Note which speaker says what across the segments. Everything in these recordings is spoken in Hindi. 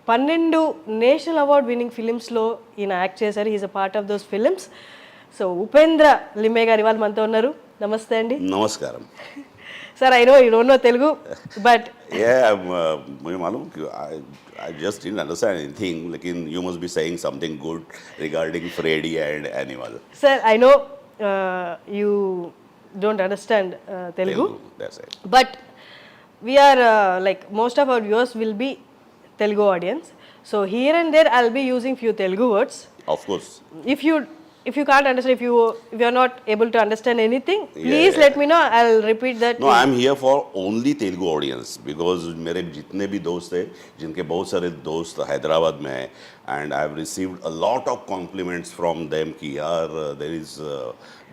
Speaker 1: 12 నేషనల్ అవార్డ్ విన్నింగ్ ఫిలిమ్స్లో ఈయన యాక్ట్ చేశారు. He's a part of those films. So Upendra Limaye garu ఇవాళ మనతో ఉన్నారు. నమస్తే అండి.
Speaker 2: नमस्कारम.
Speaker 1: Sir, I know you don't know Telugu, but
Speaker 2: Yeah, मुझे मालूम कि I just didn't understand anything. लेकिन you must be saying something good regarding Freddy and Animal.
Speaker 1: Sir I know you don't understand Telugu,
Speaker 2: That's it.
Speaker 1: But we are like most of our viewers will be Telugu audience. So here and there I'll be using few Telugu words.
Speaker 2: Of course.
Speaker 1: If you can't understand, if you are not able to understand anything, please let me know. I'll repeat that.
Speaker 2: No, I'm here for only Telugu audience because मेरे जितने भी दोस्त हैं, जिनके बहुत सारे दोस्त हैदराबाद में हैं, and I've received a lot of compliments from them कि यार there is a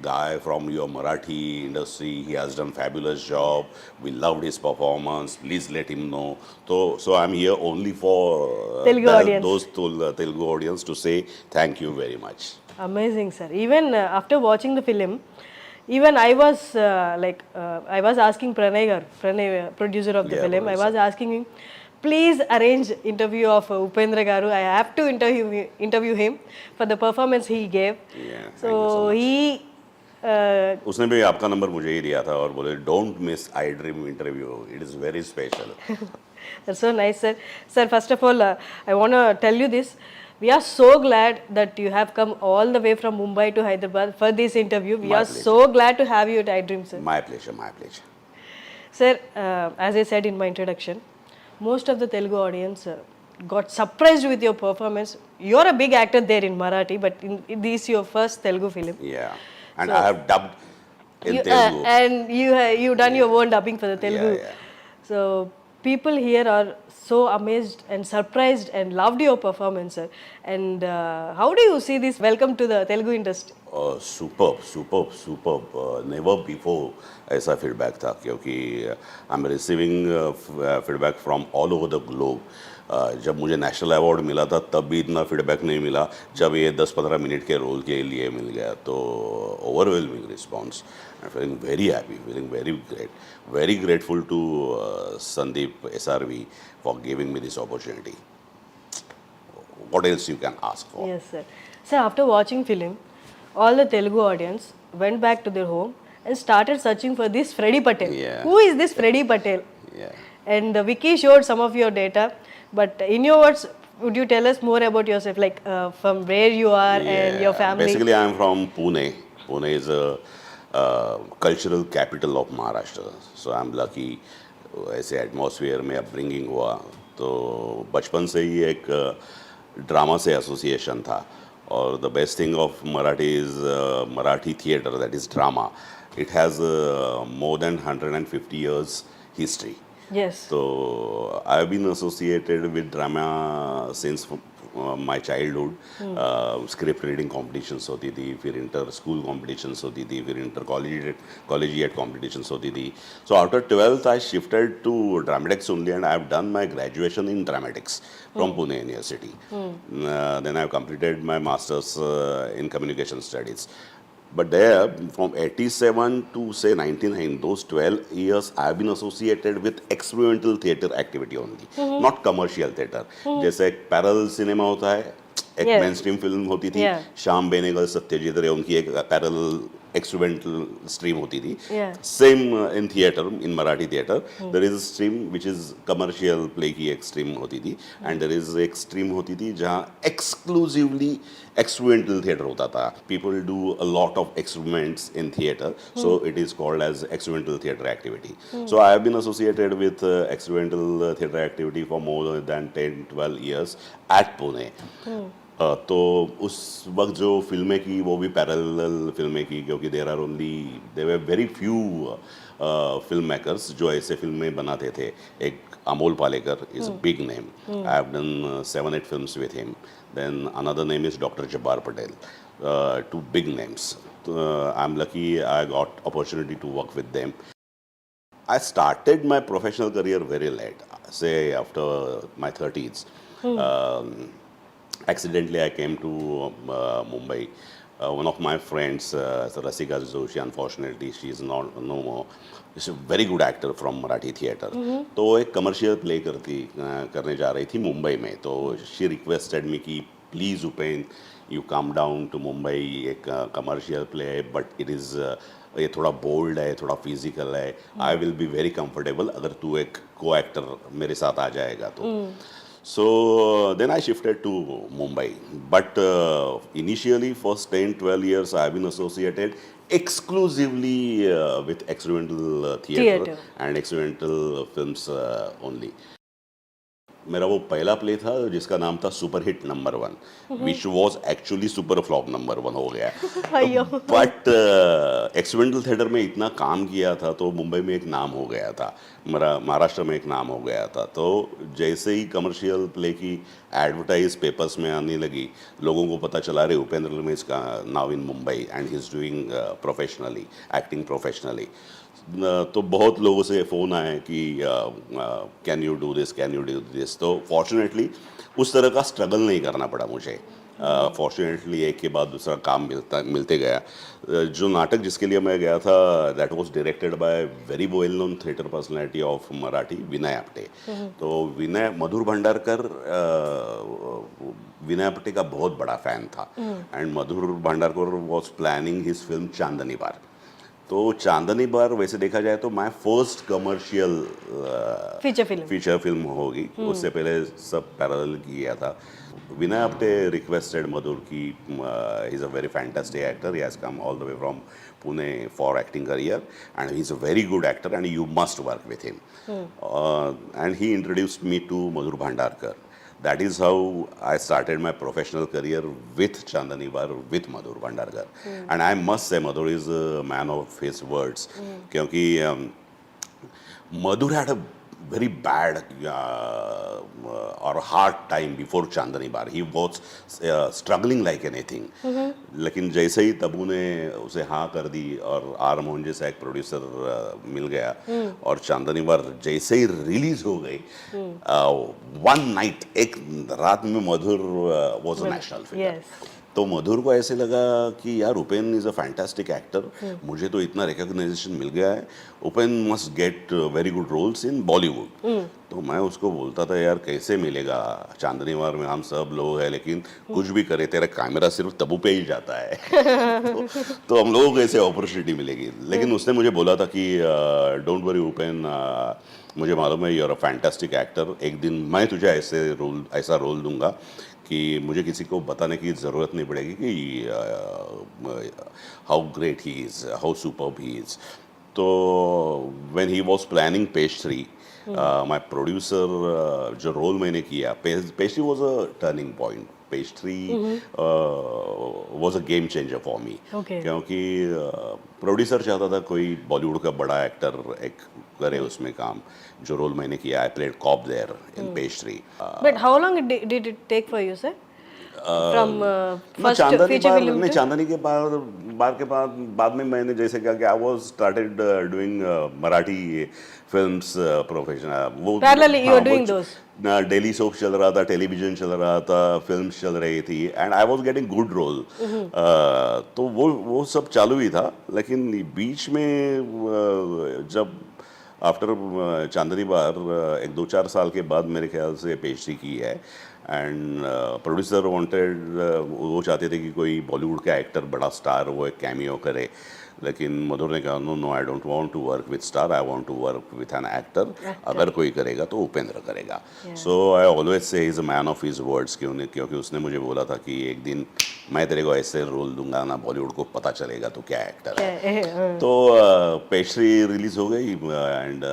Speaker 2: guy from your Marathi industry, he has done fabulous job, we loved his performance, please let him know. So I'm here only for
Speaker 1: Telugu audience.
Speaker 2: those Telugu audience to say thank you very much.
Speaker 1: Amazing, sir. Even after watching the film, even I was I was asking Pranay gar, producer of the film, I was asking him, please arrange interview of Upendra garu. I have to interview him for the performance he gave.
Speaker 2: Yeah,
Speaker 1: so
Speaker 2: thank you so much.
Speaker 1: he
Speaker 2: उसने भी आपका नंबर मुझे ही दिया था और बोले don't miss I dream interview, it is very special.
Speaker 1: That's so nice, sir. Sir, first of all, I want to tell you this. We are so glad that you have come all the way from Mumbai to Hyderabad for this interview. We
Speaker 2: My
Speaker 1: are
Speaker 2: pleasure.
Speaker 1: so glad to have you at iDream, sir.
Speaker 2: My pleasure, my pleasure.
Speaker 1: Sir, as I said in my introduction, most of the Telugu audience got surprised with your performance. You're a big actor there in Marathi, but this is your first Telugu film.
Speaker 2: Yeah, and I have dubbed in Telugu.
Speaker 1: And you done your own dubbing for the Telugu.
Speaker 2: Yeah.
Speaker 1: So people here are so amazed and surprised and loved your performance, sir. And how do you see this? Welcome to the Telugu industry.
Speaker 2: Superb. Never before ऐसा फीडबैक था क्योंकि I am receiving feedback from all over the globe. जब मुझे नेशनल अवार्ड मिला था तब भी इतना फीडबैक नहीं मिला. जब ये 10-15 मिनट के रोल के लिए मिल गया तो overwhelming response. I am feeling very happy, feeling very grateful to Sandeep SRV for giving me this opportunity. What else you can ask for?
Speaker 1: Yes, sir. Sir, after watching film, all the Telugu audience went back to their home and started searching for this Freddy Patel.
Speaker 2: Yeah.
Speaker 1: Who is this Freddy Patel?
Speaker 2: Yeah.
Speaker 1: And Vicky showed some of your data, but in your words, would you tell us more about yourself, like from where you are and your family?
Speaker 2: Basically, I am from Pune. Pune is a cultural capital of Maharashtra. So I am lucky. ऐसे एटमॉस्फेयर में अपब्रिंगिंग हुआ तो बचपन से ही एक ड्रामा से एसोसिएशन था. और the best thing of Marathi is Marathi theatre, that is drama. It has more than 150 years history.
Speaker 1: Yes.
Speaker 2: So I have been associated with drama since my childhood. Script reading competitions होती थी, फिर इंटर स्कूल कॉम्पिटिशन्स होती थी, फिर इंटर कॉलेजिएट कॉम्पिटिशन्स होती थी. So after 12th I shifted to dramatics only and I have done my graduation in dramatics from Pune University. Then I have completed my masters in communication studies. But there, from 87 to say 99, those 12 years, I have been associated with experimental theatre activity only, not commercial theatre. जैसे एक पैरल सिनेमा होता है, एक मेन स्ट्रीम फिल्म होती थी, श्याम बेनेगल, सत्यजीत रे, उनकी एक पैरल एक्सपेरिमेंटल स्ट्रीम होती थी. Same in theatre, in Marathi theatre there is a stream which is commercial play की एक स्ट्रीम होती थी, एंड देयर इज एक स्ट्रीम होती थी जहाँ एक्सक्लूसिवली एक्सपेरिमेंटल थिएटर होता था. People do a lot of experiments in theatre, so it is called as experimental theatre activity. So I have been associated with experimental theatre activity for more than 10-12 years at Pune. तो उस वक्त जो फिल्में की वो भी पैरेलल फिल्में की, क्योंकि there were very few film makers जो ऐसे फिल्में बनाते थे. एक Amol Palekar is a big name. I have done 7-8 films with him. Then another name is Dr. Jabbar Patel. Two big names. I'm lucky I got opportunity to work with them. I started my professional career very late, say after my 30s. Accidentally I came to Mumbai one of my friends, Rasika Joshi, unfortunately, she is not no more. She's a very good actor from Marathi theatre. तो वो एक कमर्शियल प्ले करने जा रही थी मुंबई में. तो शी रिक्वेस्टेड मी कि please Upen you come down to Mumbai, एक कमर्शियल प्ले है बट इट इज़ ये थोड़ा बोल्ड है, थोड़ा फिजिकल है. I will be very comfortable अगर तू एक को एक्टर मेरे साथ आ जाएगा तो. So then I shifted to Mumbai. But initially, for 10-12 years, I've been associated exclusively with experimental theatre and experimental films only. मेरा वो पहला प्ले था जिसका नाम था super hit number 1, which was actually super flop number 1 हो गया. बट एक्सपेरिमेंटल थिएटर में इतना काम किया था तो मुंबई में एक नाम हो गया था, महाराष्ट्र में एक नाम हो गया था. तो जैसे ही कमर्शियल प्ले की एडवर्टाइज पेपर्स में आने लगी, लोगों को पता चला रहे उपेंद्र लिमेज का now in Mumbai and he is doing professionally, acting professionally. तो बहुत लोगों से फ़ोन आए कि can you do this, can you do this. तो फॉर्चुनेटली उस तरह का स्ट्रगल नहीं करना पड़ा मुझे. फॉर्चुनेटली एक के बाद दूसरा काम मिलते गया. जो नाटक जिसके लिए मैं गया था, that was directed by very well known theatre personality of Marathi, Vinay Apte. तो मधुर भंडारकर विनय आपटे का बहुत बड़ा फ़ैन था. And Madhur Bhandarkar was planning his film Chandni Bar. तो चांदनी बार वैसे देखा जाए तो my first commercial feature film होगी. उससे पहले सब पैरेलल किया था. विनय आपटे रिक्वेस्टेड मधुर की he is a very fantastic actor, he has come all the way from Pune for acting career and he is a very good actor and you must work with him. And he introduced me to Madhur Bhandarkar. That is how I started my professional career with Chandani Bar, with Madhur Bhandarkar. And I must say Madhur is a man of his words. क्योंकि Madhur had a very bad or hard time before Chandani Bar. He was struggling like anything. लेकिन जैसे ही तबू ने उसे हाँ कर दी और आर मोहन जैसा एक प्रोड्यूसर मिल गया और चांदनी बार जैसे ही रिलीज हो गई, वन नाइट, एक रात में Madhur was a national figure. तो मधुर को ऐसे लगा कि यार Upen is a fantastic actor, मुझे तो इतना रिकॉग्नाइजेशन मिल गया है, Upen must get very good roles in Bollywood. तो मैं उसको बोलता था यार कैसे मिलेगा, चांदनी बार में हम सब लोग हैं लेकिन कुछ भी करे तेरा कैमरा सिर्फ तबू पे ही जाता है. तो हम लोगों को ऐसे अपॉर्चुनिटी मिलेगी. लेकिन उसने मुझे बोला था कि डोंट वरी उपेन, मुझे मालूम है you are a fantastic actor, एक दिन मैं तुझे ऐसा रोल दूंगा कि मुझे किसी को बताने की ज़रूरत नहीं पड़ेगी कि how great he is, how superb he is. तो when he was planning page 3, my producer, जो रोल मैंने किया, page 3 was a turning point. Page 3 was a game changer for me. क्योंकि प्रोड्यूसर चाहता था कोई बॉलीवुड का बड़ा एक्टर एक करे उसमें काम. जो रोल मैंने किया, I played cop there in page 3.
Speaker 1: But how long did it take for you sir from first feature film?
Speaker 2: Chandni के बाद में मैंने जैसे कहा कि I was started doing Marathi films professional. वो
Speaker 1: parallelly you are doing those.
Speaker 2: Daily soap चल रहा था, टेलीविजन चल रहा था, फिल्म्स चल रही थी and I was getting good role. तो वो सब चालू ही था. लेकिन बीच में जब आफ्टर चांदनी बार 1-2-4 साल के बाद मेरे ख्याल से पेशी की है एंड प्रोड्यूसर वांटेड, वो चाहते थे कि कोई बॉलीवुड का एक्टर बड़ा स्टार वो एक कैमियो करे. लेकिन मधुर ने कहा no I don't want to work with star, I want to work with an actor. अगर कोई करेगा तो उपेंद्र करेगा. सो I always say he is a man of his words. क्योंकि उसने मुझे बोला था कि एक दिन मैं तेरे को ऐसे रोल दूंगा ना, बॉलीवुड को पता चलेगा तो क्या एक्टर है. तो पेस्ट्री रिलीज हो गई and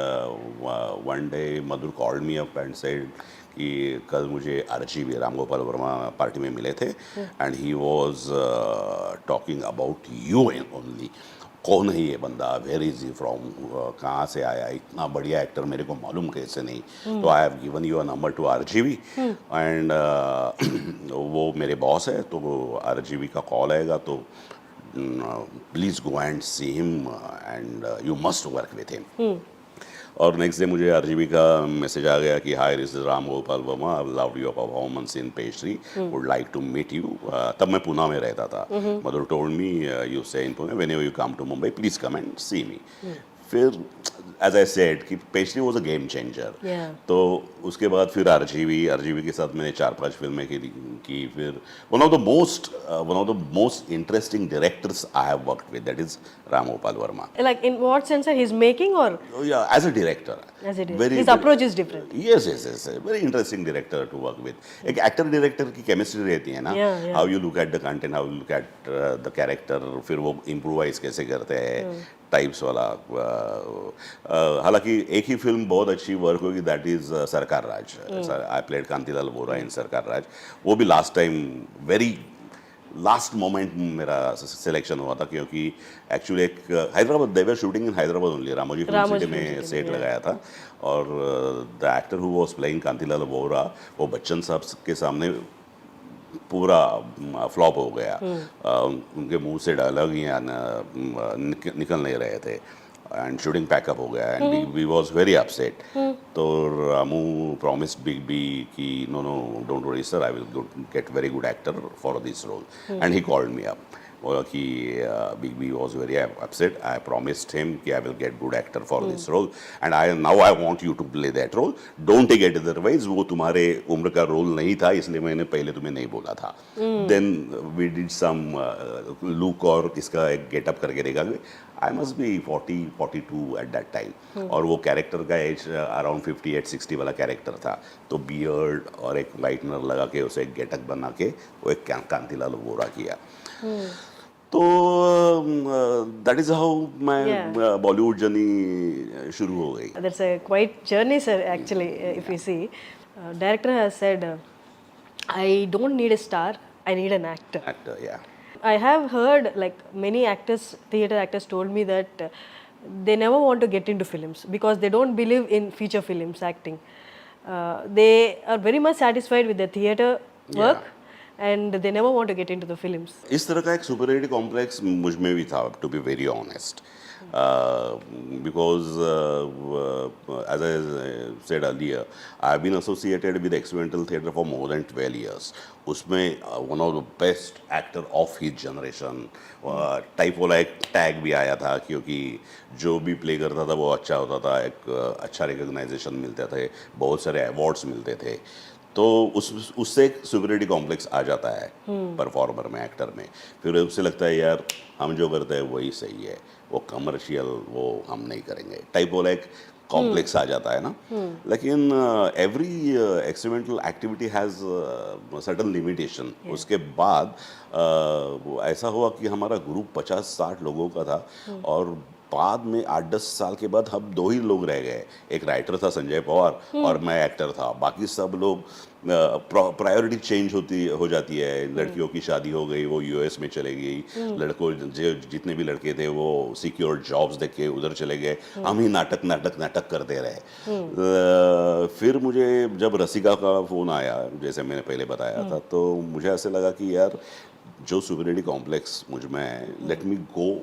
Speaker 2: one day Madhur called me up and said कि कल मुझे RGV रामगोपाल वर्मा पार्टी में मिले थे and he was talking about you only. कौन है ये बंदा, वेयर इज ही फ्रॉम, कहाँ से आया, इतना बढ़िया एक्टर, मेरे को मालूम कैसे नहीं. तो I have given you a number two RGV and वो मेरे बॉस है. तो RGV का कॉल आएगा तो please go and see him and you must work with him. और नेक्स्ट डे मुझे आरजीवी का मैसेज आ गया कि hi this is Ram Gopal Varma, I love your performance in pastry, would like to meet you. तब मैं पुणे में रहता था। Madhur told me you stay in Pune, whenever you come to Mumbai please come and see me. फिर एज आई सेड कि pastry was a game changer.
Speaker 1: Yeah.
Speaker 2: तो उसके बाद फिर आरजीवी के साथ मैंने 4-5 फिल्में की। फिर one of the most interesting directors I have worked with, that is Ram Gopal Verma.
Speaker 1: Like in what sense? He's making or
Speaker 2: Yeah, as a director,
Speaker 1: as it is? His approach is different.
Speaker 2: yes, very interesting director to work with. एक एक्टर डायरेक्टर की केमिस्ट्री रहती है ना,
Speaker 1: Yeah.
Speaker 2: How you look at the content, how you look at the character, फिर वो इम्प्रोवाइज कैसे करते हैं, टाइप्स वाला। हालांकि एक ही फिल्म बहुत अच्छी वर्क होगी, that is Sarkar Raj. I played Kantilal Vora in Sarkar Raj. वो भी last time very last moment मेरा सिलेक्शन हुआ था, क्योंकि एक्चुअली एक Hyderabad, they were shooting in Hyderabad only, Ramoji Film City में सेट लगाया था। और the actor who was playing Kantilal Vora, वो बच्चन साहब के सामने पूरा फ्लॉप हो गया। उनके मुंह से डायलॉग ही निकल नहीं रहे थे, एंड शूटिंग पैकअप हो गया, and we was very upset. तो रामू प्रॉमिस्ड बिग बी कि no don't worry sir, I will get very good actor for this role, and he called me up. बोला कि Big B was very upset, I promised him कि I will get good actor for this role, and now I want you to play that role, don't take it otherwise. वो तुम्हारे उम्र का रोल नहीं था, इसलिए मैंने पहले तुम्हें नहीं बोला था। Then we did some look और इसका एक गेटअप करके देखा। I must be 40-42 at that time, और वो कैरेक्टर का एज अराउंड 58-60 वाला कैरेक्टर था। तो बियर्ड और एक वाइटनर लगा के उसे एक गेटअप बना के वो एक कांतिलाल वोरा किया। तो that is how my Bollywood journey शुरू हो गई।
Speaker 1: That's a quite journey, sir. Actually, if you see, director has said, "I don't need a star. I need an actor."
Speaker 2: Actor, yeah.
Speaker 1: I have heard like many actors, theater actors, told me that they never want to get into films because they don't believe in feature films acting. They are very much satisfied with the theater work. And they never want to get into the films.
Speaker 2: इस तरह का एक सुपरियरिटी कॉम्प्लेक्स मुझ में भी था, to be very honest, because as I said earlier, I have been associated with experimental theatre for more than 12 years. उसमें one of the best actor of his generation type वाला एक टैग भी आया था, क्योंकि जो भी प्ले करता था वो अच्छा होता था, एक अच्छा रिकग्नाइजेशन मिलते थे, बहुत सारे अवार्ड्स मिलते थे। तो उससे एक सुपरियरिटी कॉम्प्लेक्स आ जाता है परफॉर्मर में, एक्टर में। फिर उससे लगता है यार हम जो करते हैं वही सही है, वो कमर्शियल वो हम नहीं करेंगे, टाइप वाला एक कॉम्प्लेक्स आ जाता है ना। लेकिन every experimental activity has certain limitation. उसके बाद ऐसा हुआ कि हमारा ग्रुप 50-60 लोगों का था, और बाद में 8-10 साल के बाद हम 2 ही लोग रह गए। एक राइटर था संजय पवार, और मैं एक्टर था। बाकी सब लोग प्रायोरिटी चेंज हो जाती है। लड़कियों की शादी हो गई, वो यूएस में चले गई, लड़कों जितने भी लड़के थे वो सिक्योर जॉब्स देख के उधर चले गए, हम ही नाटक करते रहे। फिर मुझे जब रसिका का फ़ोन आया, जैसे मैंने पहले बताया था, तो मुझे ऐसे लगा कि यार जो सुपरियरिटी कॉम्प्लेक्स मुझ में है, let me go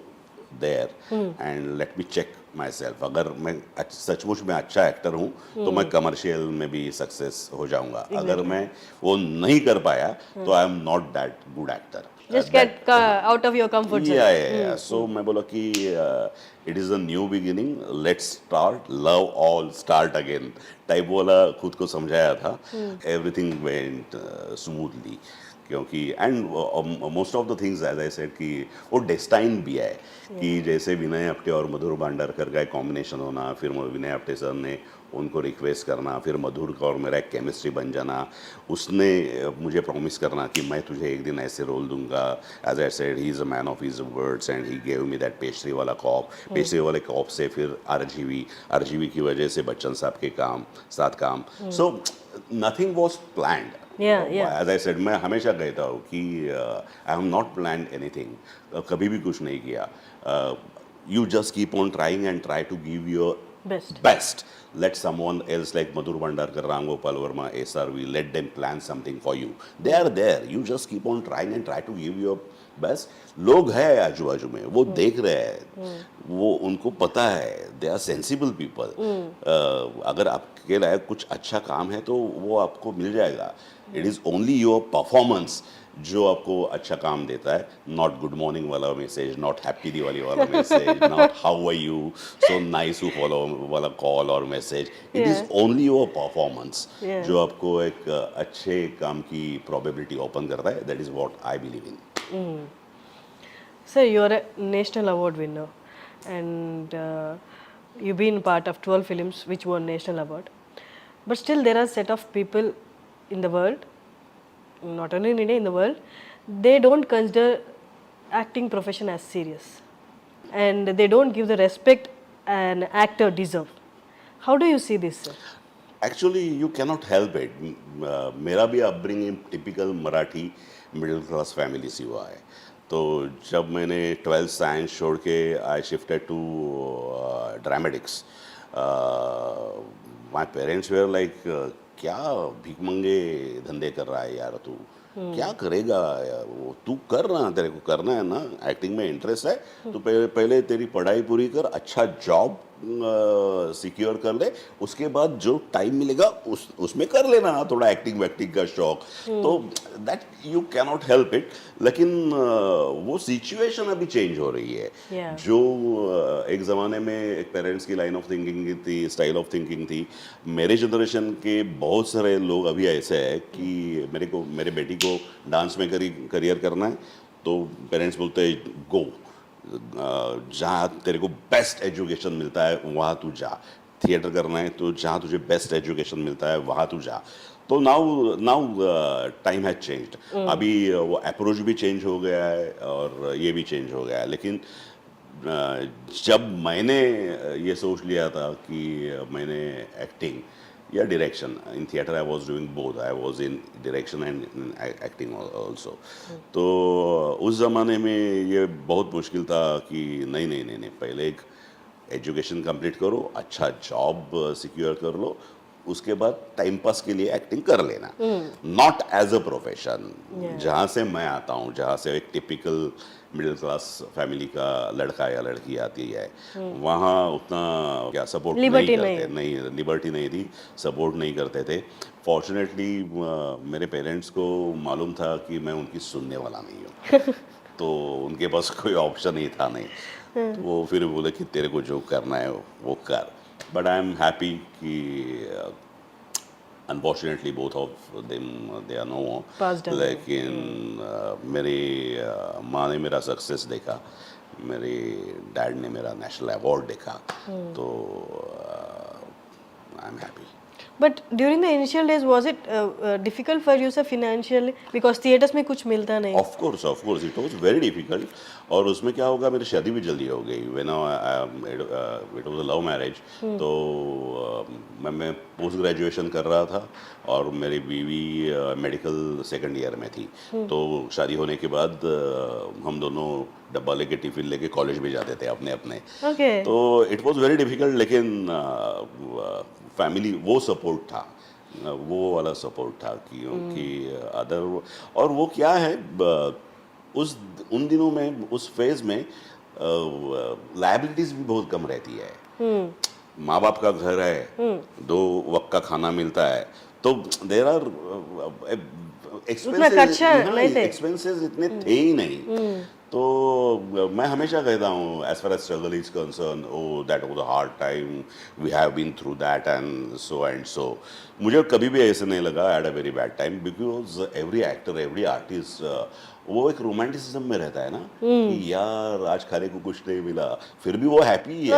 Speaker 2: there and let me check my self. अगर मैं सचमुच में अच्छा एक्टर हूँ तो मैं कमर्शियल में भी सक्सेस हो जाऊंगा। अगर मैं वो नहीं कर पाया तो आई am not that good actor.
Speaker 1: Just get out of your comfort zone.
Speaker 2: Yeah. So मैं बोला कि it is a new beginning, let's start, love all, start again type वाला खुद को समझाया था। Everything went smoothly, क्योंकि and most of the things as I said कि वो डेस्टाइन भी है कि जैसे विनय अपटे और मधुर भांडारकर का एक कॉम्बिनेशन होना, फिर विनय अपटे सर ने उनको रिक्वेस्ट करना, फिर मधुर का और मेरा एक केमिस्ट्री बन जाना, उसने मुझे प्रॉमिस करना कि मैं तुझे एक दिन ऐसे रोल दूंगा। As I said he is a man of his words and he gave me that pastry वाला कॉप। पेस्ट्री वाले कॉप से फिर आरजीवी की वजह से बच्चन साहब के साथ काम। So nothing was planned. As I said, मैं हमेशा कहता हूँ कि I have not planned anything, कभी भी कुछ नहीं किया। You just keep on trying and try to give your best. Let someone else like Madhur Bhandarkar, Ram Gopal Verma, SRV, let them plan something for you. They are there. You just keep on trying and try to give your बस लोग हैं आजू बाजू में, वो देख रहे हैं, वो उनको पता है, दे आर सेंसिबल पीपल। अगर आपके लायक कुछ अच्छा काम है तो वो आपको मिल जाएगा। It is only your performance जो आपको अच्छा काम देता है, नॉट गुड मॉर्निंग वाला मैसेज, नॉट हैप्पी दिवाली वाला message, not how are you, so nice to follow वाला कॉल और message. It is only your performance जो आपको एक अच्छे काम की प्रोबेबिलिटी ओपन करता है। That is what I believe in.
Speaker 1: Sir, you're a national award winner, and you've been part of 12 films which won national award. But still, there are set of people in the world, not only in India, in the world, they don't consider acting profession as serious, and they don't give the respect an actor deserve. How do you see this, sir?
Speaker 2: Actually you cannot help it. मेरा भी upbringing typical Marathi middle class family से हुआ है। तो जब मैंने 12th साइंस छोड़ के I shifted to dramatics, my parents were like क्या भीख मंगे धंधे कर रहा है यार तू, क्या करेगा यार, वो तू कर रहा, तेरे को करना है ना, एक्टिंग में इंटरेस्ट है तो पहले तेरी पढ़ाई पूरी कर, अच्छा जॉब सिक्योर कर ले, उसके बाद जो टाइम मिलेगा उसमें कर लेना थोड़ा एक्टिंग वैक्टिंग का शौक। तो that you cannot help it. लेकिन वो सिचुएशन अभी चेंज हो रही है। जो एक ज़माने में एक पेरेंट्स की लाइन ऑफ थिंकिंग थी, स्टाइल ऑफ थिंकिंग थी, मेरे जनरेशन के बहुत सारे लोग अभी ऐसे हैं कि मेरे बेटी को डांस में करियर करना है तो पेरेंट्स बोलते हैं गो, जहाँ तेरे को बेस्ट एजुकेशन मिलता है वहाँ तू जा, थिएटर करना है तो जहाँ तुझे बेस्ट एजुकेशन मिलता है वहाँ तू जा। तो नाउ टाइम हैज चेंज्ड। अभी वो अप्रोच भी चेंज हो गया है और ये भी चेंज हो गया है। लेकिन जब मैंने ये सोच लिया था कि मैंने एक्टिंग या direction, in theatre I was doing both, I was in direction and acting also. तो उस ज़माने में ये बहुत मुश्किल था कि नहीं, पहले एक एजुकेशन कंप्लीट करो, अच्छा जॉब सिक्योर कर लो, उसके बाद टाइम पास के लिए एक्टिंग कर लेना, नॉट एज अ प्रोफेशन। जहाँ से मैं आता हूँ, जहाँ से एक टिपिकल मिडिल क्लास फैमिली का लड़का या लड़की आती है, वहाँ उतना क्या सपोर्ट नहीं करते, नहीं लिबर्टी नहीं थी, सपोर्ट नहीं करते थे। फॉर्चुनेटली मेरे पेरेंट्स को मालूम था कि मैं उनकी सुनने वाला नहीं हूँ तो उनके पास कोई ऑप्शन ही था नहीं। तो वो फिर बोले कि तेरे को जो करना है वो कर। बट आई एम हैप्पी कि unfortunately both of them they are no more. लेकिन मेरी माँ ने मेरा सक्सेस देखा, मेरे डैड ने मेरा नेशनल अवार्ड देखा, तो आई am happy.
Speaker 1: But during the initial days, was it difficult for you, sir, financially? Because theaters में कुछ मिलता नहीं।
Speaker 2: Of course, it was very difficult। और उसमें क्या होगा, मेरी शादी भी जल्दी हो गई। When it was a love marriage, तो मैं पोस्ट ग्रेजुएशन कर रहा था और मेरी बीवी मेडिकल सेकंड ईयर में थी। तो शादी होने के बाद हम दोनों डब्बा लेके टिफिन लेके कॉलेज भी जाते थे अपने अपने। तो इट वाज वेरी डिफिकल्ट। लेकिन फैमिली वो सपोर्ट था, वो वाला सपोर्ट था क्योंकि अदर। और वो क्या है, उन दिनों में, उस फेज में लायबिलिटीज भी बहुत कम रहती है। माँ बाप का घर है, 2 वक्त का खाना मिलता है, तो देयर आर एक्सपेंसेस इतने थे ही नहीं। तो मैं हमेशा कहता हूँ as far as struggle is concern, oh that was a hard time, we have been through that and so. मुझे कभी भी ऐसे नहीं लगा I had a very bad time, because every actor, every artist वो एक रोमांटिसिज्म में रहता है ना कि यार आज खाने को कुछ नहीं मिला, फिर भी वो हैप्पी है।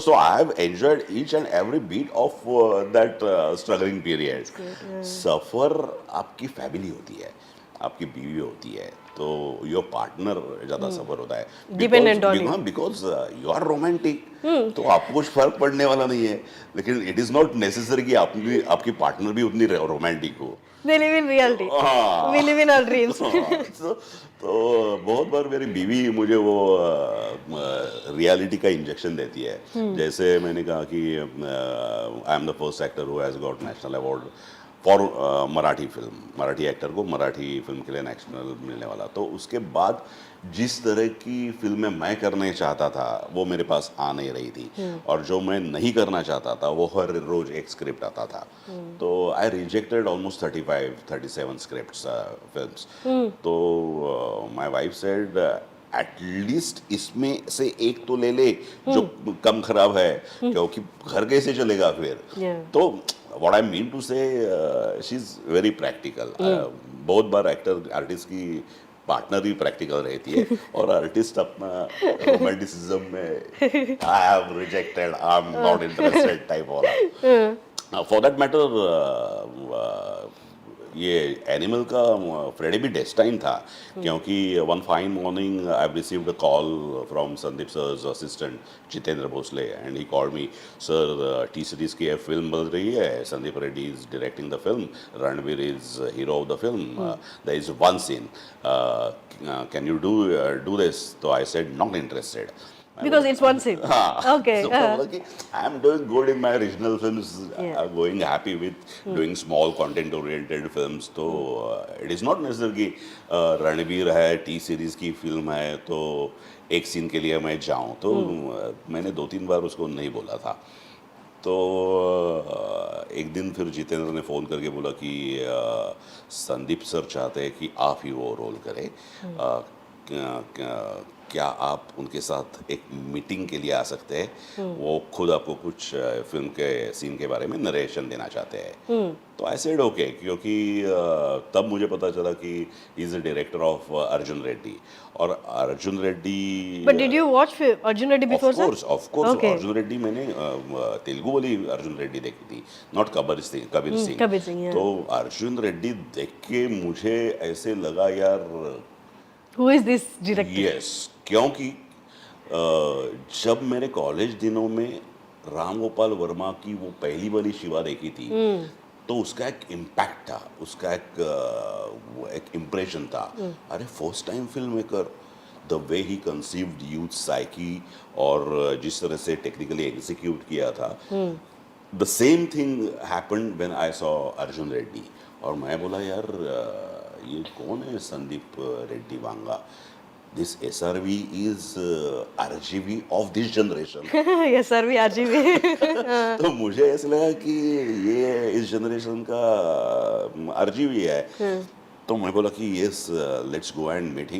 Speaker 2: So I have enjoyed each and every beat of that struggling period। सफर आपकी फैमिली होती है, आपकी बीवी होती है, तो योर पार्टनर ज्यादा सफर होता है
Speaker 1: dependent on you,
Speaker 2: because you are romantic. तो आपको कुछ फर्क पड़ने वाला नहीं है। लेकिन इट इज नॉट नेसेसरी कि आपकी पार्टनर भी उतनी रोमांटिक हो।
Speaker 1: They live in reality, we live in our dreams।
Speaker 2: तो बहुत बार मेरी बीवी मुझे वो रियलिटी का इंजेक्शन देती है। जैसे मैंने कहा कि I am the first actor who has got national award for Marathi film, Marathi actor को मराठी फिल्म के लिए नेशनल मिलने वाला। तो उसके बाद जिस तरह की फिल्में मैं करने चाहता था वो मेरे पास आ नहीं रही थी, और जो मैं नहीं करना चाहता था वो हर रोज एक स्क्रिप्ट आता था। तो आई रिजेक्टेड ऑलमोस्ट 35-37 स्क्रिप्ट्स, फिल्म्स। तो माय वाइफ सेड एटलीस्ट इसमें से एक तो ले ले जो कम खराब है, क्योंकि घर कैसे चलेगा फिर।
Speaker 1: Yeah.
Speaker 2: तो what I mean to say, she is very practical. बहुत बार एक्टर आर्टिस्ट की पार्टनर भी प्रैक्टिकल रहती है, और आर्टिस्ट अपना रोमांटिसिज्म में I have rejected, I am not interested type वाला। फॉर दैट मैटर ये एनिमल का फ्रेडी भी डेस्टाइन था, क्योंकि one fine morning I received a call from Sandeep sir's assistant Jitendra Bhosale, and he called me, sir T Series की फिल्म बन रही है, Sandeep Reddy is directing the film, Ranveer is hero of the film, there is one scene, can you do this? तो I said not interested,
Speaker 1: Because it's one scene. Okay.
Speaker 2: So I am doing good in my original films.
Speaker 1: Yeah.
Speaker 2: I'm going happy with doing small content-oriented films. तो it is not necessary कि रणवीर है, टी सीरीज की फिल्म है, तो एक सीन के लिए मैं जाऊँ। तो मैंने 2-3 बार उसको नहीं बोला था। तो एक दिन फिर जितेंद्र ने फ़ोन करके बोला कि संदीप सर चाहते हैं कि आप ही वो रोल करें, क्या आप उनके साथ एक मीटिंग के लिए आ सकते हैं? वो खुद आपको कुछ फिल्म के सीन के बारे में नरेशन देना चाहते हैं। तो आई सेड ओके, क्योंकि तब मुझे पता चला कि he is the director of Arjun Reddy, और Arjun Reddy.
Speaker 1: But did you watch Arjun Reddy before, sir?
Speaker 2: Of course
Speaker 1: Okay.
Speaker 2: Arjun Reddy मैंने तेलुगु वाली अर्जुन रेड्डी देखी थी, नॉट कबीर सिंह।
Speaker 1: कबीर सिंह, yeah.
Speaker 2: तो अर्जुन रेड्डी देख के मुझे ऐसे लगा यार,
Speaker 1: Who is this director?
Speaker 2: Yes, क्योंकि जब मेरे कॉलेज दिनों में राम गोपाल वर्मा की वो पहली वाली शिवा देखी थी, तो उसका एक इम्पैक्ट था, उसका एक इम्प्रेशन था। अरे first time film maker, the way he conceived youth psyche, और जिस तरह से टेक्निकली एग्जीक्यूट किया था, the same thing happened when I saw Arjun Reddy. और मैं बोला यार ये कौन है Sandeep Reddy Vanga? This SRV is RGV of this generation.
Speaker 1: Yes, sir. We RGV.
Speaker 2: तो मुझे ऐसा लगा कि ये इस जनरेशन का RGV है। तो मैं बोला कि yes, let's go and meet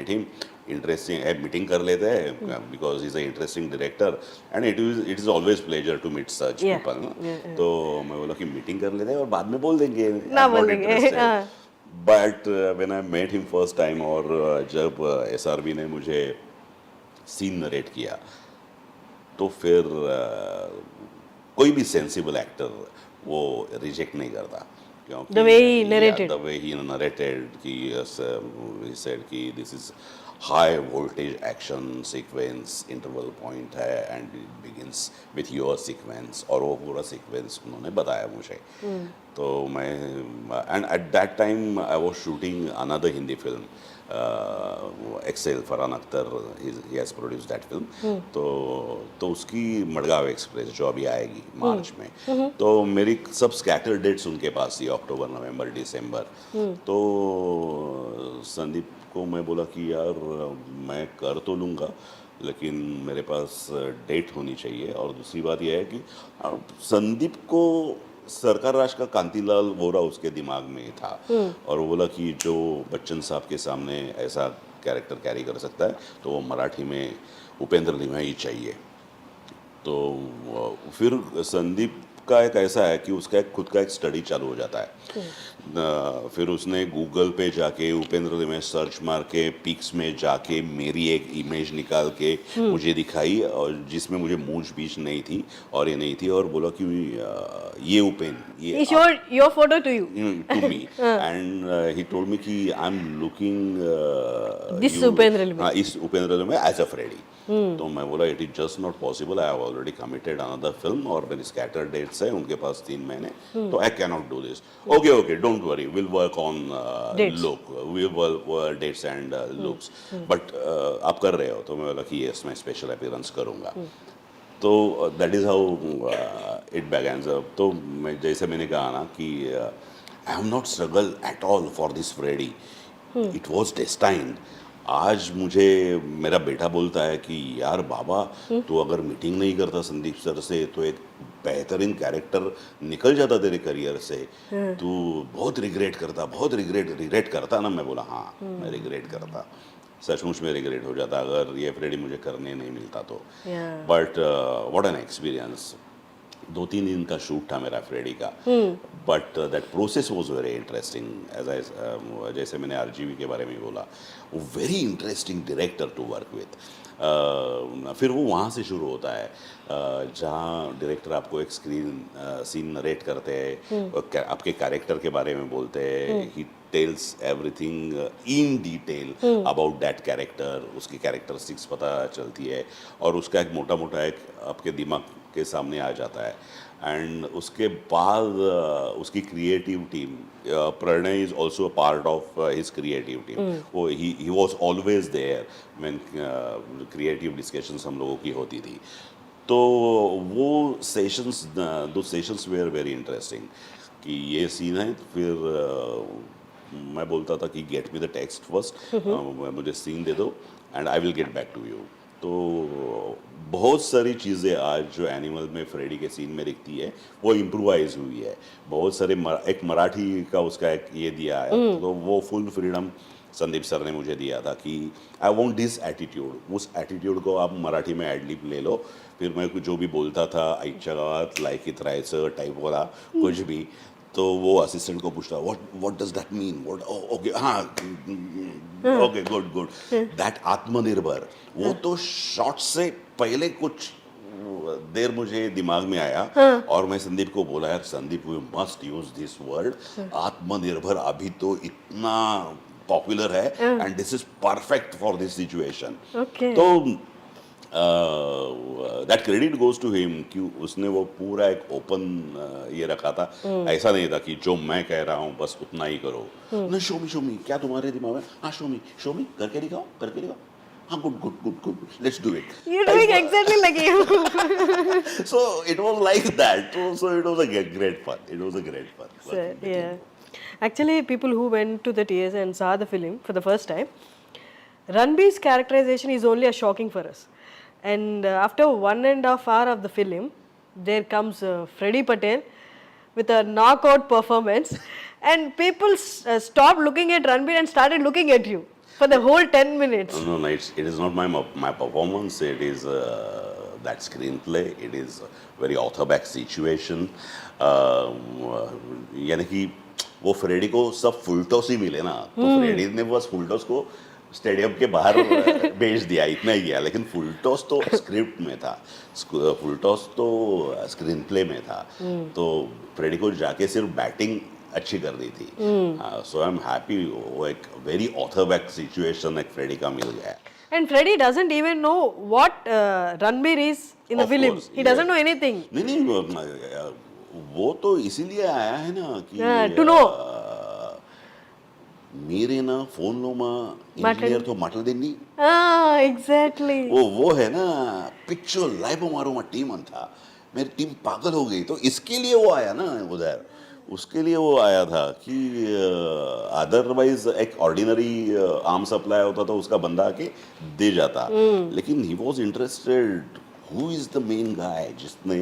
Speaker 2: him, interesting है, मीटिंग कर लेते हैं, because is a interesting director, and it is always pleasure to meet such people. तो मैं बोला कि मीटिंग कर लेते हैं और बाद में बोल देंगे,
Speaker 1: ना बोल देंगे।
Speaker 2: But when I met him first time, और जब SRV ने मुझे सीन नरेट किया, तो फिर कोई भी सेंसिबल एक्टर वो रिजेक्ट नहीं करता, क्योंकि
Speaker 1: The way he narrated.
Speaker 2: the way he narrated कि he said कि this is high voltage action sequence, interval point है, and it begins with your sequence, और वो पूरा sequence उन्होंने बताया मुझे। तो मैं, and at that time I was shooting another Hindi film, Excel, Farhan Akhtar, he has produced that film। तो उसकी मडगांव एक्सप्रेस जो अभी आएगी मार्च में, तो मेरी सब स्कैटर डेट्स उनके पास थी, अक्टूबर, नवंबर, दिसंबर। तो संदीप को मैं बोला कि यार मैं कर तो लूँगा, लेकिन मेरे पास डेट होनी चाहिए। और दूसरी बात यह है कि संदीप को सरकार राज का कांतिलाल वोरा उसके दिमाग में था, और वो बोला कि जो बच्चन साहब के सामने ऐसा कैरेक्टर कैरी कर सकता है, तो वो मराठी में उपेंद्र लिमया ही चाहिए। तो फिर संदीप का एक ऐसा है कि उसका एक खुद का एक स्टडी चालू हो जाता है। फिर उसने गूगल पे जाके उपेंद्र लिमया सर्च मार के पिक्स में जाके मेरी एक इमेज निकाल के मुझे दिखाई, और जिसमें मुझे मूंछ बीच नहीं थी और ये नहीं थी, और बोला कि ये उपेंद्र, ये
Speaker 1: He showed your photo to you.
Speaker 2: to me, and he told me कि I'm looking
Speaker 1: This Upendra Limaya.
Speaker 2: इस उपेंद्र लिमया एज अ फ्रेडी। तो मैं बोला it is just not possible, I have already committed another film, और मेरी स्कैटर डेट्स है उनके पास 3 महीने, तो I can not do this. Okay, don't worry, will work on look, will work dates and looks, but आप कर रहे हो? तो मैं बोला कि यस, मैं स्पेशल अपीयरेंस करूंगा। तो that is how it begins. तो मैं जैसे मैंने कहा ना कि I have not struggle at all for this Freddy, it was destined. आज मुझे मेरा बेटा बोलता है कि यार बाबा, तू अगर मीटिंग नहीं करता संदीप सर से तो एक बेहतरीन कैरेक्टर निकल जाता तेरे करियर से। तू बहुत रिग्रेट करता, बहुत रिग्रेट करता ना। मैं बोला हाँ, मैं रिग्रेट करता, सचमुच में रिग्रेट हो जाता अगर ये फ्रेडी मुझे करने नहीं मिलता तो। But what an experience. 2-3 दिन का शूट था मेरा फ्रेडी का, but that process was very interesting. As I, जैसे मैंने आरजीवी के बारे में बोला, वो very interesting director to work with. फिर वो वहाँ से शुरू होता है जहाँ डायरेक्टर आपको एक सीन नरेट करते हैं, आपके कैरेक्टर के बारे में बोलते हैं, he tells everything in detail about that character, उसकी कैरेक्टरिस्टिक्स पता चलती है और उसका एक मोटा मोटा एक आपके दिमाग के सामने आ जाता है। एंड उसके बाद उसकी creative team, Pranay is also a part of his creative team. वो he was always there when creative discussions हम लोगों की होती थी। तो वो सेशंस, दो सेशंस वेयर वेरी इंटरेस्टिंग कि ये सीन है, फिर मैं बोलता था कि get me the text first, मुझे सीन दे दो and I will get back to you. तो बहुत सारी चीज़ें आज जो एनिमल में फ्रेडी के सीन में दिखती है वो इम्प्रोवाइज हुई है। बहुत सारे एक मराठी का उसका एक ये दिया है, तो वो फुल फ्रीडम संदीप सर ने मुझे दिया था कि आई वॉन्ट दिस एटीट्यूड, उस एटीट्यूड को आप मराठी में एडलिप ले लो। फिर मैं जो भी बोलता था आईच्या गावात लायकीत राहायचं टाइप वाला कुछ भी, तो वो असिस्टेंट को पूछता what does that mean, what, okay हाँ, ओके गुड गुड। दैट आत्मनिर्भर, वो तो शॉर्ट से पहले कुछ देर मुझे दिमाग में आया और मैं संदीप को बोला यार Sandeep we must use this word, आत्मनिर्भर अभी तो इतना पॉपुलर है and this is perfect for this situation. तो that credit goes to him कि उसने वो पूरा एक ओपन ये रखा था। ऐसा नहीं था कि जो मैं कह रहा हूँ बस उतना ही करो। ना शो मी, क्या तुम्हारे दिमाग में, हाँ शो मी करके दिखाओ, हाँ good let's do it,
Speaker 1: You're doing exactly like you.
Speaker 2: so it was like that, so it was a great fun.
Speaker 1: So, yeah. Actually, people who went to the theatre and saw the film for the first time, Ranbir's characterization is only as shocking for us. And after 1.5 hours of the film, there comes Freddie Patel with a knockout performance, and people stopped looking at Ranbir and started looking at you for the whole 10 minutes.
Speaker 2: No, it is not my performance. It is that screenplay. It is a very author-backed situation. यानी कि वो फ्रेडी को सब फुलटॉस ही मिले ना, तो फ्रेडी ने बस फुलटॉस को स्टेडियम के बाहर भेज दिया, इतना ही किया। लेकिन फुलटॉस तो स्क्रिप्ट में था, फुलटॉस तो स्क्रीन प्ले में था। तो फ्रेडी को जाके सिर्फ बैटिंग अच्छी कर दी थी। सो आई एम हैप्पी, वो एक वेरी ऑथर बैक सिचुएशन एक फ्रेडी का मिल गया।
Speaker 1: And Freddie doesn't even know what Ranbir is in the film. He doesn't know anything.
Speaker 2: नहीं, वो तो इसीलिए आया है ना कि
Speaker 1: to know.
Speaker 2: मेरे ना फोन लो माँ इंजीनियर तो माटल देनी।
Speaker 1: Exactly.
Speaker 2: वो है ना पिक्चर लाइव मारो मा टीम था, मेरी टीम पागल हो गई, तो इसके लिए वो आया ना उधर, उसके लिए वो आया था कि अदरवाइज एक ऑर्डिनरी आर्म सप्लाई होता तो उसका बंदा आके दे जाता। लेकिन he was interested who is the main guy जिसने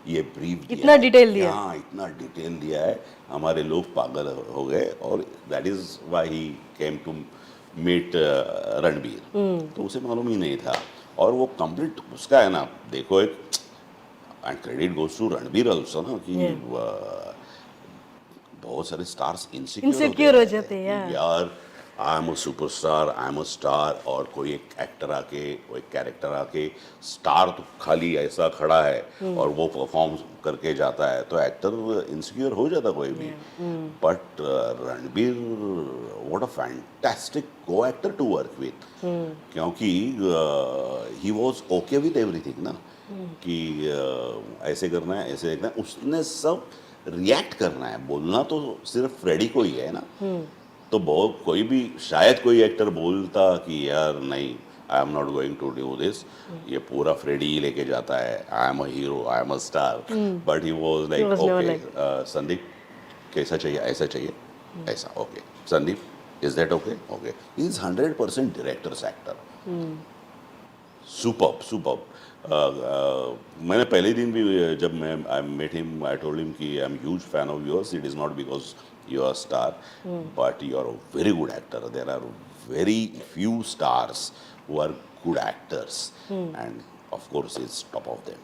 Speaker 2: ये ब्रीफ दिया,
Speaker 1: इतना डिटेल दिया,
Speaker 2: हाँ इतना डिटेल दिया है, हमारे लोग पागल हो गए। और that is why he came to meet Ranbir. तो उसे मालूम ही नहीं था, और वो कंप्लीट उसका है ना, देखो एक and credit goes to Ranbir also ना कि बहुत सारे स्टार्स इनसिक्योर
Speaker 1: हो जाते हैं
Speaker 2: यार, आई am a superstar, I am a star, और कोई एक एक्टर आके, कोई कैरेक्टर आके, स्टार तो खाली ऐसा खड़ा है और वो परफॉर्म करके जाता है, तो एक्टर इनसिक्योर हो जाता कोई भी। But Ranbir what a fantastic को एक्टर टू वर्क विथ, क्योंकि he was okay with everything ना, कि ऐसे करना है, ऐसे देखना है, उसने सब रिएक्ट करना है, बोलना तो सिर्फ फ्रेडी को ही है ना। तो बहुत कोई भी शायद कोई एक्टर बोलता कि यार नहीं I am not going to do this, ये पूरा फ्रेडी ही लेके जाता है, I am a hero, I am a star, but he was like
Speaker 1: was never
Speaker 2: okay
Speaker 1: like-
Speaker 2: Sandeep कैसा चाहिए, ऐसा चाहिए, ऐसा, okay Sandeep is that okay, okay, he is 100% director's actor, superb superb. मैंने पहले दिन भी जब मैं I met him I told him कि I am huge fan of yours, it is not because you are star but you are a very good actor, there are very few stars who are good actors, and of course he's top of them.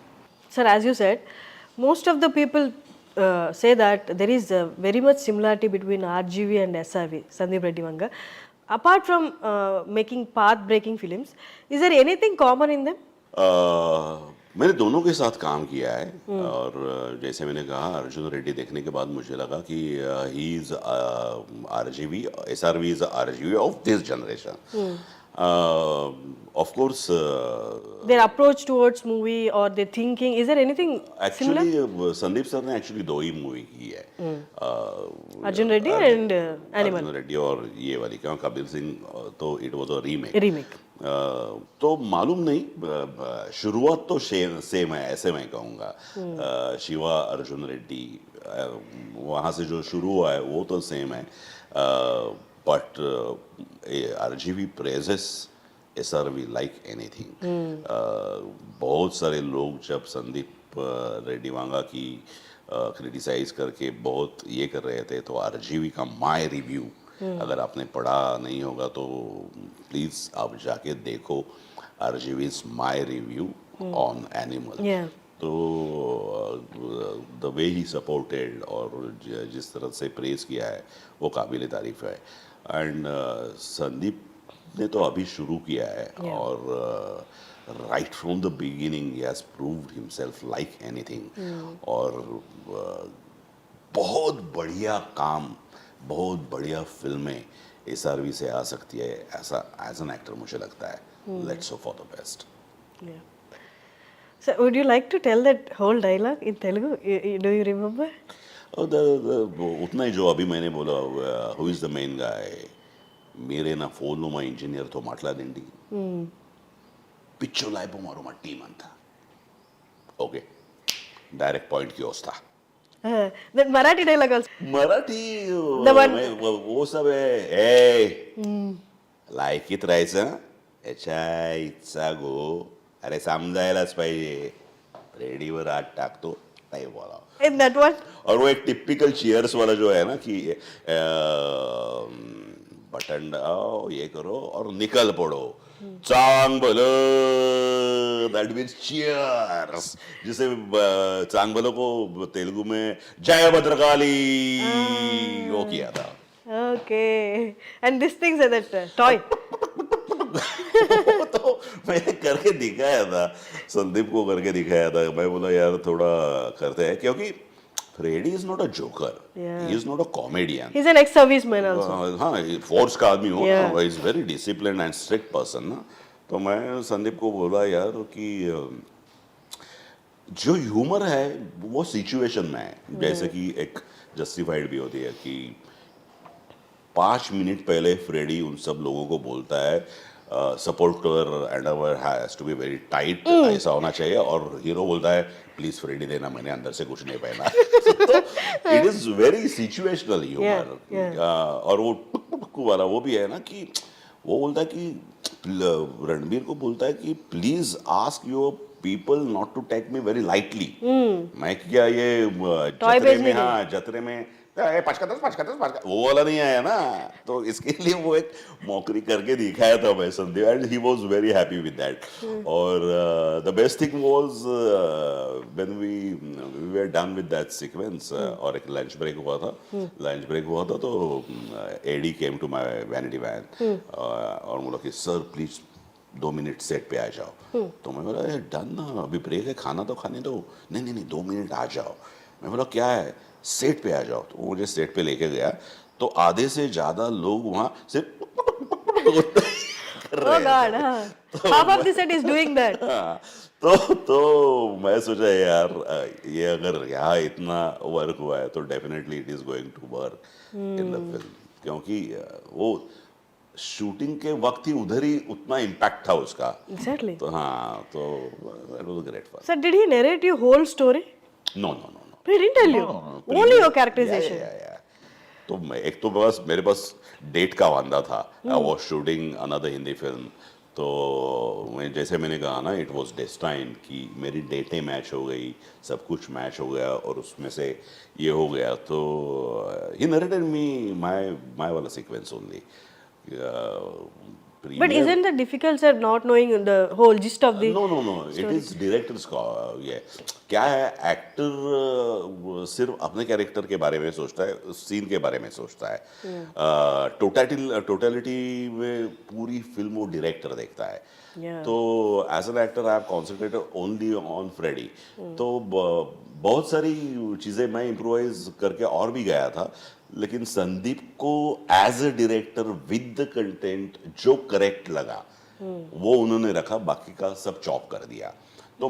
Speaker 1: Sir, as you said, most of the people say that there is very much similarity between RGV and SRV, Sandeep Reddy Vanga. Apart from making path-breaking films, is there anything common in them?
Speaker 2: मैंने दोनों के साथ काम किया है, और जैसे मैंने कहा अर्जुन रेड्डी देखने के बाद मुझे लगा कि he is RGV, SRV is RGV of this generation, of course.
Speaker 1: Their approach towards movie or their thinking, is there anything similar?
Speaker 2: Actually Sandeep sir ने एक्चुअली दो ही मूवी की है,
Speaker 1: Arjun Reddy and Animal
Speaker 2: Arjun Reddy और ये वाली, क्योंकि कबीर सिंह तो it was a remake.
Speaker 1: remake.
Speaker 2: तो मालूम नहीं, शुरुआत तो सेम है ऐसे मैं कहूँगा, शिवा अर्जुन रेड्डी वहाँ से जो शुरू हुआ है वो तो सेम है, but RGV praises SRV like anything. बहुत सारे लोग जब संदीप रेड्डी वांगा की क्रिटिसाइज करके बहुत ये कर रहे थे, तो RGV का माय रिव्यू अगर आपने पढ़ा नहीं होगा तो प्लीज आप जाके देखो, RGV is my review on animal.
Speaker 1: Yeah.
Speaker 2: तो द वे ही सपोर्टेड और जिस तरह से प्रेज किया है वो काबिल तारीफ है, एंड संदीप ने तो अभी शुरू किया है,
Speaker 1: Yeah.
Speaker 2: और right from the beginning he has proved himself like anything, और बहुत बढ़िया काम, बहुत बढ़िया फिल्में SRV से आ सकती है, ऐसा एज एन एक्टर मुझे लगता है। Let's hope for the best.
Speaker 1: Yeah. So, would you like to tell that whole dialogue in Telugu? Do you remember?
Speaker 2: और उतना ही जो अभी मैंने बोला, who is the main guy, మీరే నా ఫోన్లో మా ఇంజనీర్తో మాట్లాడండి, పిచ్చు లాయిపోమారు మా టీం అంతా, ఓకే డైరెక్ట్ పాయింట్కి వస్తా।
Speaker 1: That Marathi dialogue also.
Speaker 2: Marathi
Speaker 1: The one-
Speaker 2: वो सब है, ए लायकीत राहायचं, याच्या इच्छा गो, अरे समजायलाच पाहिजे, रेडीवर हात टाकतो नाही बोला।
Speaker 1: In that one?
Speaker 2: और वो एक टिपिकल चीयर्स वाला जो है ना कि बटन दबाओ, ये करो और निकल पड़ो, चांग बोलो, दैट मीन्स चीयर्स, जिसे चांग बोलो को तेलुगु में जय भद्रकाली वो किया था।
Speaker 1: Okay. And this thing said that toy.
Speaker 2: तो मैंने करके दिखाया था, संदीप को करके दिखाया था, मैं बोला यार थोड़ा करते हैं, क्योंकि Freddy is not a joker,
Speaker 1: Yeah.
Speaker 2: He is not a comedian.
Speaker 1: He's an ex-serviceman also.
Speaker 2: हाँ, फोर्स का आदमी हो
Speaker 1: Yeah.
Speaker 2: ना, is very discipline and strict person ना, तो मैं संदीप को बोला यार कि जो ह्यूमर है वो सिचुएशन में है, जैसे कि एक जस्टिफाइड भी होती है कि 5 मिनट पहले फ्रेडी उन सब लोगों को बोलता है supporter underwear has to be very tight, ऐसा होना चाहिए, और हीरो बोलता है प्लीज फ्रेडी देना, मैंने अंदर से कुछ नहीं पहना। तो it is very situational humour.
Speaker 1: Yeah.
Speaker 2: और वो टुक टुक वाला वो भी है ना कि वो बोलता है कि रणबीर को बोलता है कि please ask your people not to take me very lightly. मैं क्या ये जतरे में,
Speaker 1: बेचने
Speaker 2: हाँ जतरे में 5 वो वाला नहीं आया ना, तो इसके लिए वो एक मौकरी करके दिखाया था मैं Sandeep, and he was very happy with that. और the best thing was when we were done with that sequence, और एक लंच ब्रेक हुआ था, तो AD came to my vanity van और बोला कि सर प्लीज 2 मिनट सेट पे आ जाओ। तो मैं बोला डन ना, अभी ब्रेक है, खाना तो खाने दो। नहीं 2 मिनट आ जाओ। मैं बोला क्या है, सेट पे आ जाओ। तो वो मुझे सेट पे लेके गया, तो आधे से ज्यादा लोग वहां सिर्फ
Speaker 1: Oh God, half of the set is doing that.
Speaker 2: तो मैं सोचा यार ये अगर यहाँ इतना वर्क हुआ है तो definitely it is going to work in the film, क्योंकि वो शूटिंग के वक्त ही उधर ही उतना इम्पैक्ट था उसका।
Speaker 1: Exactly.
Speaker 2: तो हाँ, तो that was great fun.
Speaker 1: Sir, did he narrate you whole story?
Speaker 2: No no no no,
Speaker 1: He didn't tell you. Only your characterization.
Speaker 2: या तो एक तो बस मेरे पास डेट का वांदा था। I was shooting another Hindi film, तो जैसे मैंने कहा ना, इट वाज डेस्टाइन कि मेरी डेटें मैच हो गई, सब कुछ मैच हो गया और उसमें से ये हो गया। तो he narrated me my my वाला sequence only.
Speaker 1: But isn't that difficult, sir, not knowing the whole gist of the
Speaker 2: no no no, it is director's का ये क्या है, एक्टर सिर्फ अपने कैरेक्टर के बारे में सोचता है, सीन के बारे में सोचता है। टोटलिटी में पूरी फिल्म वो डायरेक्टर देखता है।
Speaker 1: Yeah.
Speaker 2: तो as an actor I have concentrated only on Freddy. तो बहुत सारी चीज़ें मैं इम्प्रोवाइज करके और भी गया था, लेकिन संदीप को as a director with the content जो करेक्ट लगा वो उन्होंने रखा, बाकी का सब चॉप कर दिया। तो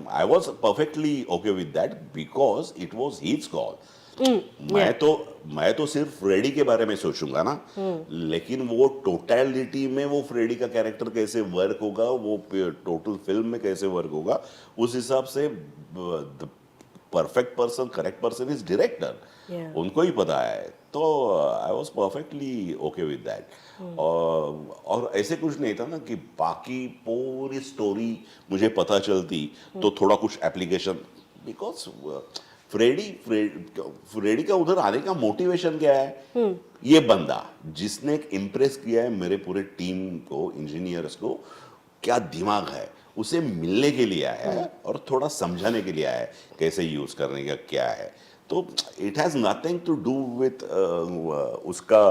Speaker 2: I was perfectly okay with that because it was his call. मैं तो सिर्फ फ्रेडी के बारे में सोचूंगा ना, लेकिन वो टोटलिटी में वो फ्रेडी का कैरेक्टर कैसे वर्क होगा, वो टोटल फिल्म में कैसे वर्क होगा, उस हिसाब से the perfect person, correct person is director. उनको ही पता है। तो I was perfectly okay with that. और ऐसे कुछ नहीं था ना कि बाकी पूरी स्टोरी मुझे पता चलती तो थोड़ा कुछ एप्लीकेशन, बिकॉज फ्रेडी का उधर आने का मोटिवेशन क्या है, ये बंदा जिसने इम्प्रेस किया है मेरे पूरे टीम को, इंजीनियर्स को, क्या दिमाग है, उसे मिलने के लिए आया है और थोड़ा समझाने के लिए आया है कैसे यूज करने का क्या है। तो it has nothing to do with उसका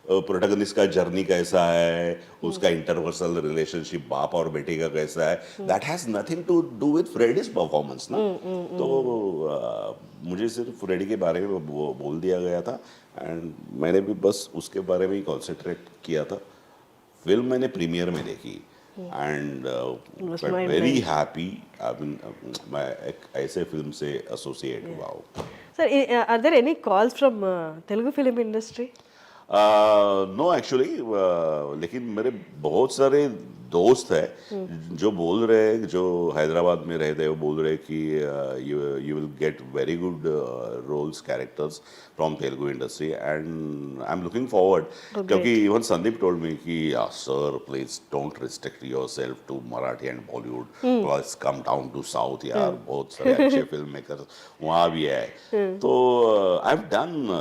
Speaker 2: प्रोटैगनिस्ट का जर्नी कैसा है, उसका इंटरपर्सनल रिलेशनशिप बाप और बेटे का कैसा है, that has nothing to do with Freddie's performance ना। तो मुझे सिर्फ फ्रेडी के बारे में बोल दिया गया था एंड मैंने भी बस उसके बारे में ही कॉन्सेंट्रेट किया था। फिल्म मैंने प्रीमियर में देखी एंड वेरी हैप्पी। मैं एक ऐसे फिल्म से एसोसिएट हुआ हूँ।
Speaker 1: Sir, are there any calls from Telugu film industry?
Speaker 2: No actually, लेकिन मेरे बहुत सारे दोस्त हैं जो बोल रहे हैं, जो हैदराबाद में रहते हैं, वो बोल रहे हैं कि you will get very good roles, characters from Telugu industry and I am looking forward. क्योंकि इवन संदीप टोल्ड मी कि sir please don't restrict yourself to Marathi and Bollywood, plus come down to south यार, बहुत सारे अच्छे फिल्म मेकर्स वहाँ भी है। तो आई हैव डन